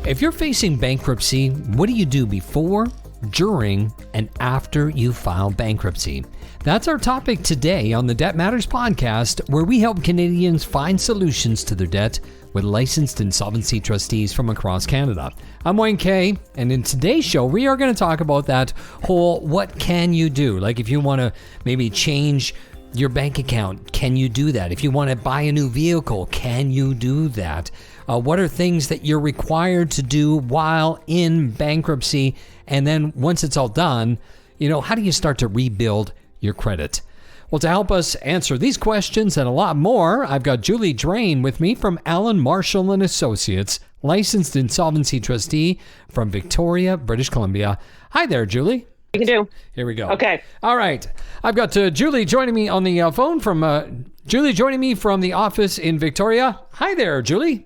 If you're facing bankruptcy, what do you do before, during, and after you file bankruptcy? That's our topic today on the Debt Matters podcast, where we help Canadians find solutions to their debt with licensed insolvency trustees from across Canada. I'm Wayne Kay, and in today's show, we are going to talk about that whole what can you do? Like if you want to maybe change your bank account, can you do that? If you want to buy a new vehicle, can you do that? What are things that you're required to do while in bankruptcy? And then once it's all done, how do you start to rebuild your credit? Well, to help us answer these questions and a lot more, I've got Julie Drane with me from Allen Marshall and Associates, licensed insolvency trustee from Victoria, British Columbia. Hi there, Julie. You can do. Here we go. Okay. All right. I've got Julie joining me on the phone from Julie joining me from the office in Victoria. Hi there, Julie.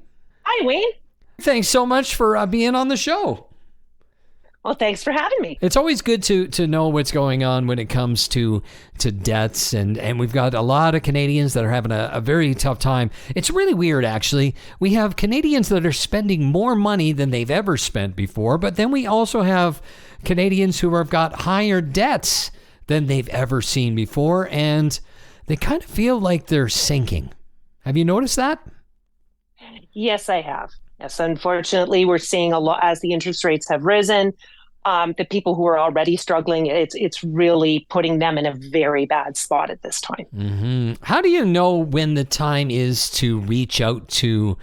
Hi, Wayne. Thanks so much for being on the show. Well, thanks for having me. It's always good to know what's going on when it comes to debts, and we've got a lot of Canadians that are having a very tough time. It's really weird, actually. We have Canadians that are spending more money than they've ever spent before, but then we also have Canadians who have got higher debts than they've ever seen before, and they kind of feel like they're sinking. Have you noticed that? Yes, I have. Yes, unfortunately, we're seeing a lot as the interest rates have risen. The people who are already struggling, it's really putting them in a very bad spot at this time. Mm-hmm. How do you know when the time is to reach out to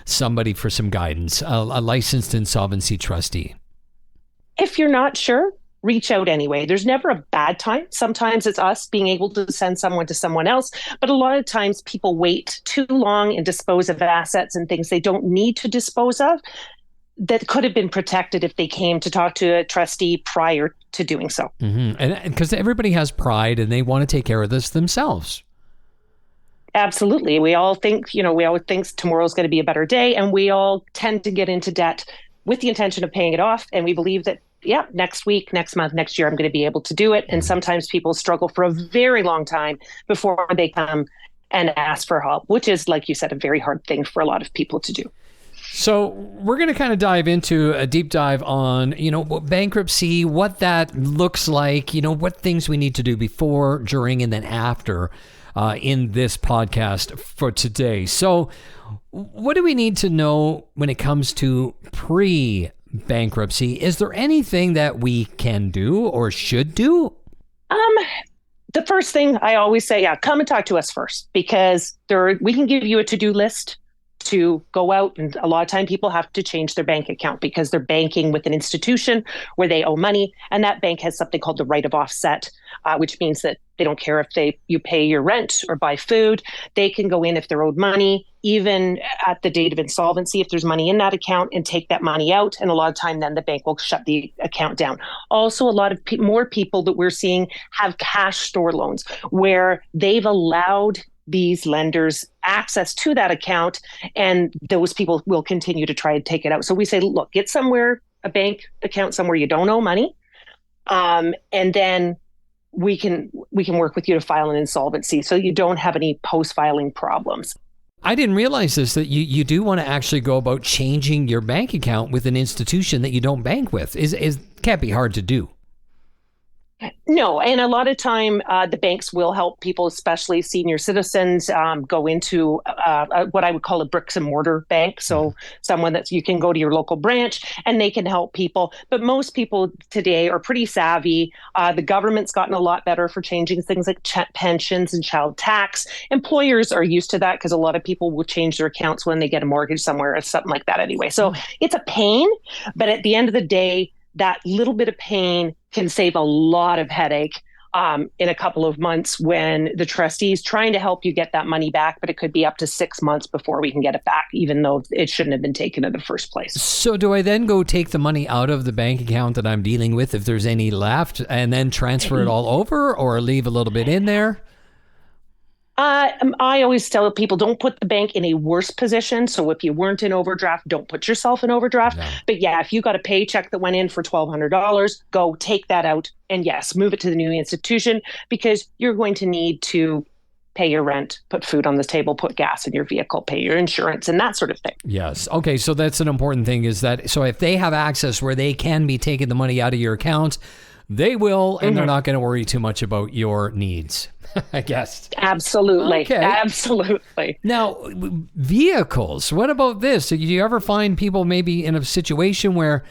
somebody for some guidance, a licensed insolvency trustee? If you're not sure, reach out anyway. There's never a bad time. Sometimes it's us being able to send someone to someone else, but a lot of times people wait too long and dispose of assets and things they don't need to dispose of that could have been protected if they came to talk to a trustee prior to doing so. Mm-hmm. And because everybody has pride and they want to take care of this themselves. Absolutely. We all think, we always think tomorrow's going to be a better day, and we all tend to get into debt with the intention of paying it off. And we believe that, next week, next month, next year, I'm going to be able to do it. And sometimes people struggle for a very long time before they come and ask for help, which is, like you said, a very hard thing for a lot of people to do. So we're going to kind of dive into a deep dive on, bankruptcy, what that looks like, what things we need to do before, during, and then after in this podcast for today. So what do we need to know when it comes to pre-bankruptcy? Is there anything that we can do or should do? The first thing I always say, come and talk to us first, because we can give you a to-do list to go out, and a lot of time people have to change their bank account because they're banking with an institution where they owe money, and that bank has something called the right of offset, which means that they don't care if you pay your rent or buy food. They can go in if they're owed money, even at the date of insolvency, if there's money in that account, and take that money out, and a lot of time then the bank will shut the account down. Also, a lot of more people that we're seeing have cash store loans where they've allowed these lenders access to that account, and those people will continue to try and take it out. So we say, look, get a bank account somewhere you don't owe money, and then we can work with you to file an insolvency so you don't have any post-filing problems. I didn't realize this, that you do want to actually go about changing your bank account with an institution that you don't bank with. Can't be hard to do. No, and a lot of time the banks will help people, especially senior citizens, go into what I would call a bricks and mortar bank. So someone that you can go to your local branch and they can help people. But most people today are pretty savvy. The government's gotten a lot better for changing things like pensions and child tax. Employers are used to that because a lot of people will change their accounts when they get a mortgage somewhere or something like that anyway. So it's a pain, but at the end of the day, that little bit of pain can save a lot of headache in a couple of months when the trustee's trying to help you get that money back, but it could be up to 6 months before we can get it back, even though it shouldn't have been taken in the first place. So do I then go take the money out of the bank account that I'm dealing with, if there's any left, and then transfer it all over, or leave a little bit in there? I always tell people, don't put the bank in a worse position. So if you weren't in overdraft, don't put yourself in overdraft. No. But yeah, if you got a paycheck that went in for $1,200, go take that out and yes, move it to the new institution, because you're going to need to pay your rent, put food on the table, put gas in your vehicle, pay your insurance, and that sort of thing. Yes. Okay. So that's an important thing, is that, so if they have access where they can be taking the money out of your account, they will, and they're not going to worry too much about your needs, I guess. Absolutely. Okay. Absolutely. Now, vehicles, what about this? Do you ever find people maybe in a situation where,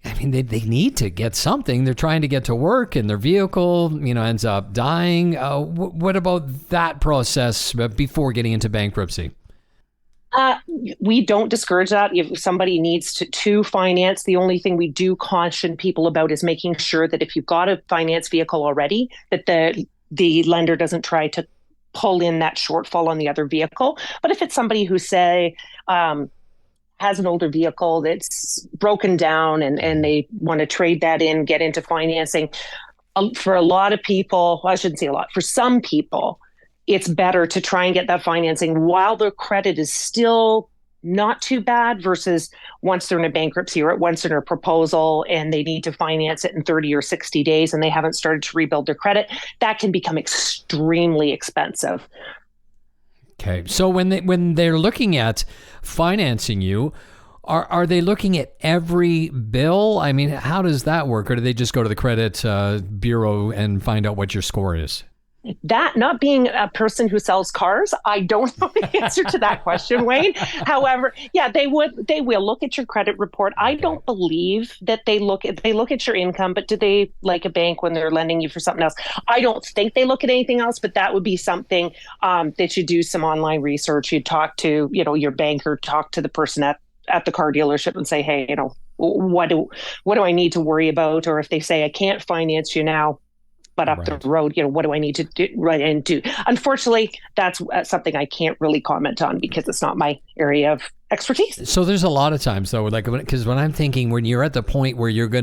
I mean, they need to get something. They're trying to get to work and their vehicle, ends up dying. What about that process before getting into bankruptcy? We don't discourage that. If somebody needs to finance, the only thing we do caution people about is making sure that if you've got a finance vehicle already, that the lender doesn't try to pull in that shortfall on the other vehicle. But if it's somebody who, say, has an older vehicle that's broken down and they want to trade that in, get into financing, for a lot of people, well, I shouldn't say a lot, for some people, it's better to try and get that financing while their credit is still not too bad, versus once they're in a bankruptcy or once they're in a proposal and they need to finance it in 30 or 60 days and they haven't started to rebuild their credit. That can become extremely expensive. Okay. So when they're looking at financing you, are they looking at every bill? I mean, how does that work? Or do they just go to the credit bureau and find out what your score is? That, not being a person who sells cars, I don't know the answer to that question, Wayne. However, yeah, they will look at your credit report. I don't believe that they look at your income, but do they, like a bank when they're lending you for something else? I don't think they look at anything else, but that would be something that you do some online research. You talk to, your banker, talk to the person at the car dealership and say, hey, what do I need to worry about? Or if they say, I can't finance you now, but up the road, what do I need to do? Right, and do. Unfortunately, that's something I can't really comment on because it's not my area of expertise. So there's a lot of times though, like, because when I'm thinking, when you're at the point where you're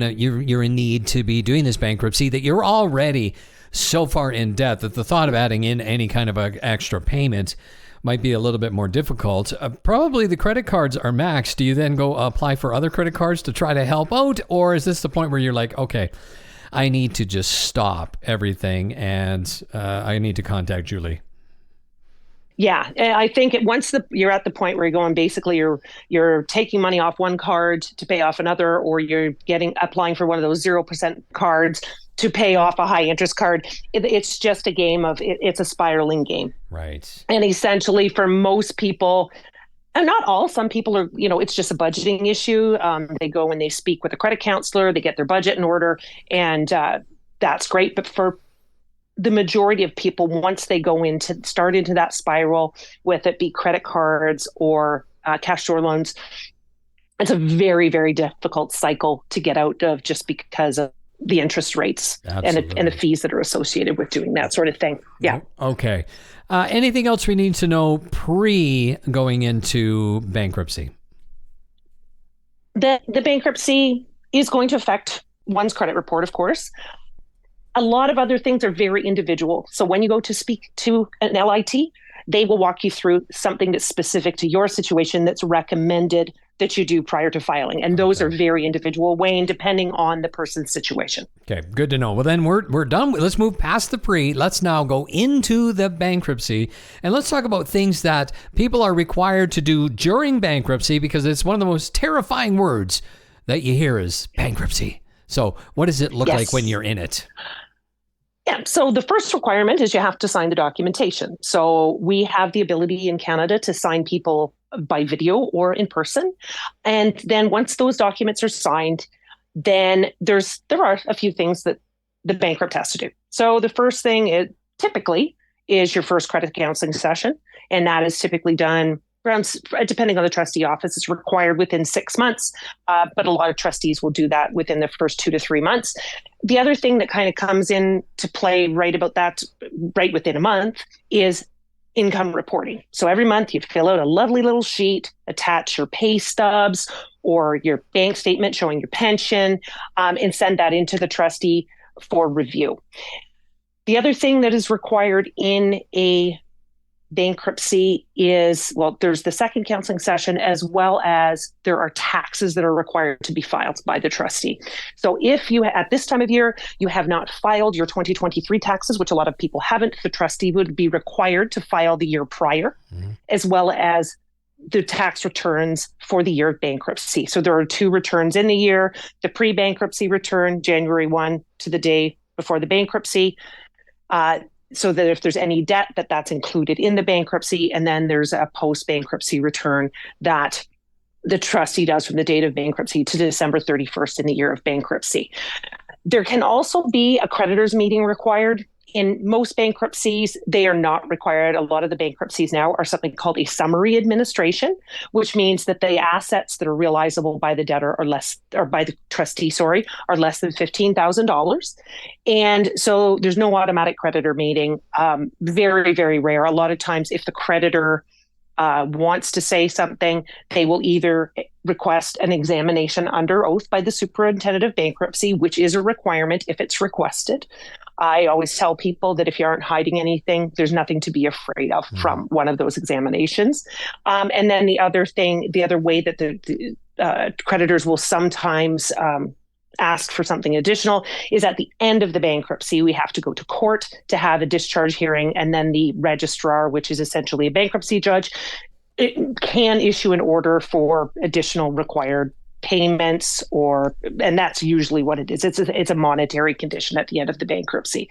in need to be doing this bankruptcy, that you're already so far in debt that the thought of adding in any kind of a extra payment might be a little bit more difficult. Probably the credit cards are maxed. Do you then go apply for other credit cards to try to help out? Or is this the point where you're like, okay, I need to just stop everything and I need to contact Julie? Yeah, I think once you're at the point where you're going, basically you're taking money off one card to pay off another, or you're applying for one of those 0% cards to pay off a high interest card. It's just a game of it's a spiraling game. Right. And essentially for most people, and not all, some people are, it's just a budgeting issue. They go and they speak with a credit counselor, they get their budget in order, and that's great. But for the majority of people, once they start into that spiral, with it be credit cards or cash store loans, it's a very, very difficult cycle to get out of, just because of the interest rates and the fees that are associated with doing that sort of thing. Yeah. Okay. Anything else we need to know pre going into bankruptcy? The bankruptcy is going to affect one's credit report, of course. A lot of other things are very individual. So when you go to speak to an LIT, they will walk you through something that's specific to your situation that's recommended that you do prior to filing. And those are very individual, Wayne, depending on the person's situation. Okay, good to know. Well, then we're done. Let's move past the pre. Let's now go into the bankruptcy. And let's talk about things that people are required to do during bankruptcy, because it's one of the most terrifying words that you hear is bankruptcy. So what does it look like when you're in it? Yeah. So the first requirement is you have to sign the documentation. So we have the ability in Canada to sign people by video or in person. And then once those documents are signed, then there are a few things that the bankrupt has to do. So the first thing typically is your first credit counseling session. And that is typically done around, depending on the trustee office, it's required within 6 months. But a lot of trustees will do that within the first 2 to 3 months. The other thing that kind of comes into play right within a month is income reporting. So every month you fill out a lovely little sheet, attach your pay stubs or your bank statement showing your pension, and send that into the trustee for review. The other thing that is required in a bankruptcy is, well, there's the second counseling session, as well as there are taxes that are required to be filed by the trustee. So if you, at this time of year, you have not filed your 2023 taxes, which a lot of people haven't, the trustee would be required to file the year prior, as well as the tax returns for the year of bankruptcy. So there are 2 returns in the year: the pre-bankruptcy return, January 1 to the day before the bankruptcy, so that if there's any debt, that's included in the bankruptcy. And then there's a post-bankruptcy return that the trustee does from the date of bankruptcy to December 31st in the year of bankruptcy. There can also be a creditors meeting required. In most bankruptcies, they are not required. A lot of the bankruptcies now are something called a summary administration, which means that the assets that are realizable by the debtor are less, or by the trustee, are less than $15,000. And so there's no automatic creditor meeting. Very, very rare. A lot of times, if the creditor wants to say something, they will either request an examination under oath by the superintendent of bankruptcy, which is a requirement if it's requested. I always tell people that if you aren't hiding anything, there's nothing to be afraid of from one of those examinations. And then the other way that the creditors will sometimes ask for something additional is at the end of the bankruptcy, we have to go to court to have a discharge hearing. And then the registrar, which is essentially a bankruptcy judge, it can issue an order for additional required payments, and that's usually what it is. It's a monetary condition at the end of the bankruptcy.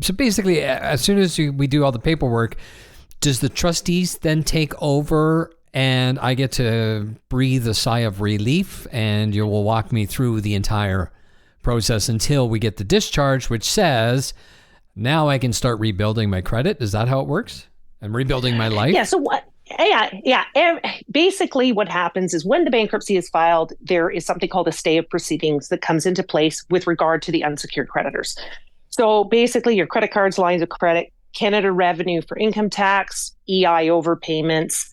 So basically, as soon as we do all the paperwork, does the trustees then take over and I get to breathe a sigh of relief, and you will walk me through the entire process until we get the discharge, which says, now I can start rebuilding my credit? Is that how it works? And rebuilding my life? Yeah. So what? Yeah. Basically, what happens is when the bankruptcy is filed, there is something called a stay of proceedings that comes into place with regard to the unsecured creditors. So basically, your credit cards, lines of credit, Canada Revenue for income tax, EI overpayments,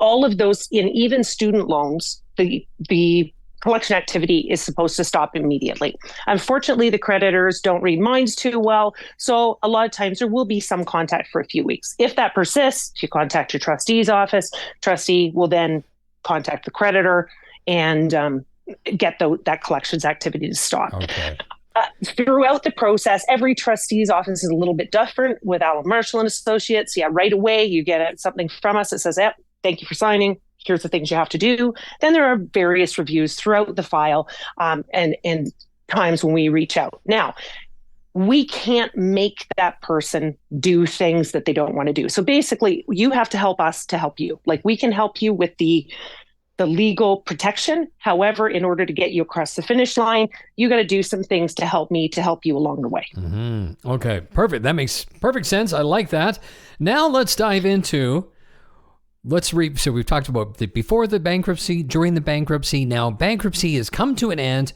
all of those, in even student loans, the collection activity is supposed to stop immediately. Unfortunately, the creditors don't read minds too well. So a lot of times there will be some contact for a few weeks. If that persists, you contact your trustee's office. Trustee will then contact the creditor and get that collections activity to stop. Okay. Throughout the process, every trustee's office is a little bit different. With Allen Marshall and Associates, right away you get something from us that says, yep, thank you for signing. Here's the things you have to do. Then there are various reviews throughout the file, and times when we reach out. Now, we can't make that person do things that they don't want to do. So basically, you have to help us to help you. Like, we can help you with the legal protection. However, in order to get you across the finish line, you got to do some things to help me to help you along the way. Mm-hmm. Okay, perfect. That makes perfect sense. I like that. Now let's dive into... So we've talked about before the bankruptcy, during the bankruptcy. Now bankruptcy has come to an end.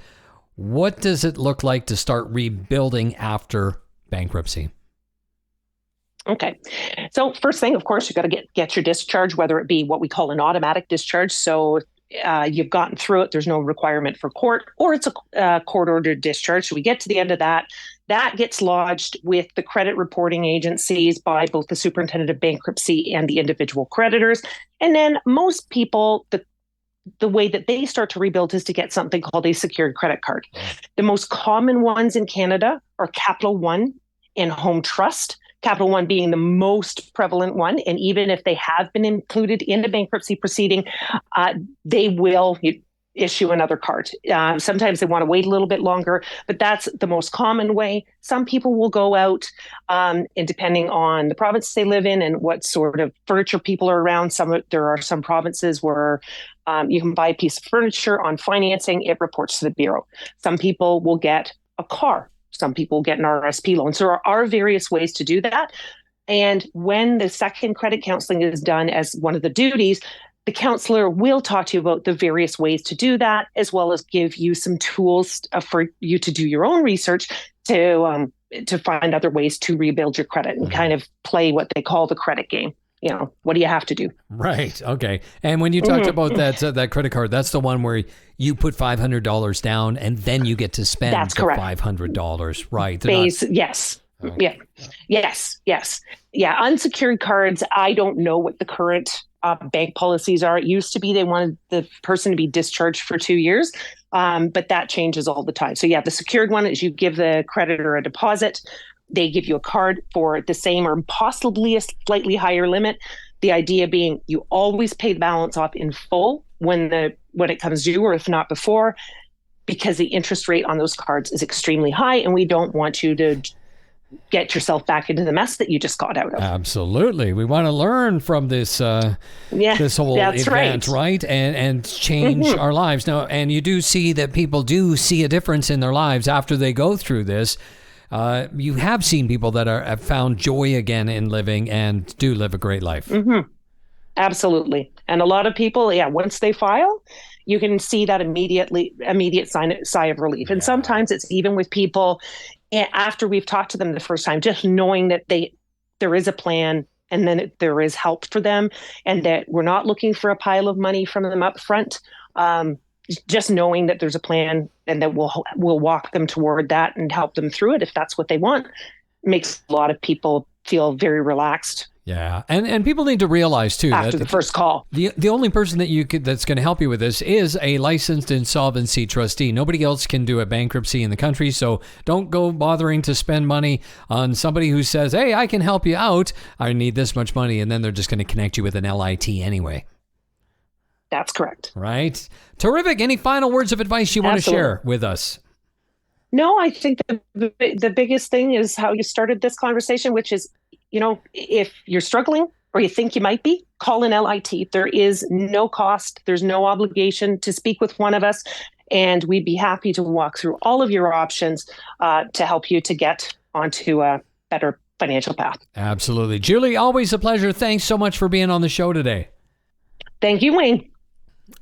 What does it look like to start rebuilding after bankruptcy? Okay. So first thing, of course, you got to get your discharge, whether it be what we call an automatic discharge. So you've gotten through it. There's no requirement for court, or it's a court-ordered discharge. So we get to the end of that. That gets lodged with the credit reporting agencies by both the superintendent of bankruptcy and the individual creditors. And then most people, the way that they start to rebuild is to get something called a secured credit card. The most common ones in Canada are Capital One and Home Trust. Capital One being the most prevalent one. And even if they have been included in the bankruptcy proceeding, they will issue another card. Sometimes they want to wait a little bit longer, but that's the most common way. Some people will go out, and depending on the province they live in and what sort of furniture people are around, there are some provinces where you can buy a piece of furniture on financing, it reports to the bureau. Some people will get a car. Some people get an RSP loan. So there are various ways to do that. And when the second credit counseling is done as one of the duties, the counselor will talk to you about the various ways to do that, as well as give you some tools for you to do your own research to find other ways to rebuild your credit and kind of play what they call the credit game. What do you have to do? Right. Okay. And when you talked about that credit card, that's the one where you put $500 down and then you get to spend that's correct. $500. Right. Yes. Yeah. Yes. Yes. Yeah. Unsecured cards. I don't know what the current bank policies are. It used to be they wanted the person to be discharged for 2 years, but that changes all the time. So yeah, the secured one is you give the creditor a deposit. They give you a card for the same or possibly a slightly higher limit. The idea being you always pay the balance off in full when it comes due, or if not before, because the interest rate on those cards is extremely high, and we don't want you to get yourself back into the mess that you just got out of. Absolutely. We want to learn from this this whole event, right? And change our lives. Now, and you do see that people do see a difference in their lives after they go through this. You have seen people that have found joy again in living and do live a great life. Mm-hmm. Absolutely. And a lot of people, once they file, you can see that immediate sigh of relief. And sometimes it's even with people after we've talked to them the first time, just knowing that there is a plan, and then there is help for them, and that we're not looking for a pile of money from them up front. Just knowing that there's a plan and that we'll walk them toward that and help them through it if that's what they want, makes a lot of people feel very relaxed. Yeah, and people need to realize too after that the first call, the only person that's going to help you with this is a licensed insolvency trustee. Nobody else can do a bankruptcy in the country, so don't go bothering to spend money on somebody who says, "Hey, I can help you out. I need this much money," and then they're just going to connect you with an LIT anyway. That's correct. Right. Terrific. Any final words of advice you want to share with us? No, I think the biggest thing is how you started this conversation, which is, if you're struggling or you think you might be, call an LIT. There is no cost. There's no obligation to speak with one of us. And we'd be happy to walk through all of your options to help you to get onto a better financial path. Absolutely. Julie, always a pleasure. Thanks so much for being on the show today. Thank you, Wayne.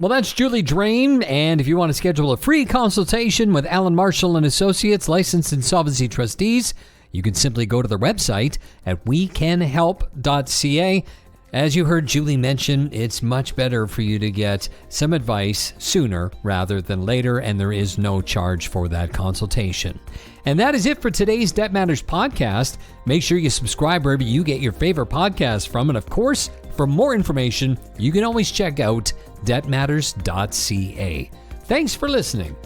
Well, that's Julie Drane, and if you want to schedule a free consultation with Alan Marshall and Associates, licensed insolvency trustees, you can simply go to their website at wecanhelp.ca. As you heard Julie mention, it's much better for you to get some advice sooner rather than later, and there is no charge for that consultation. And that is it for today's Debt Matters podcast. Make sure you subscribe wherever you get your favorite podcasts from. And of course, for more information, you can always check out debtmatters.ca. Thanks for listening.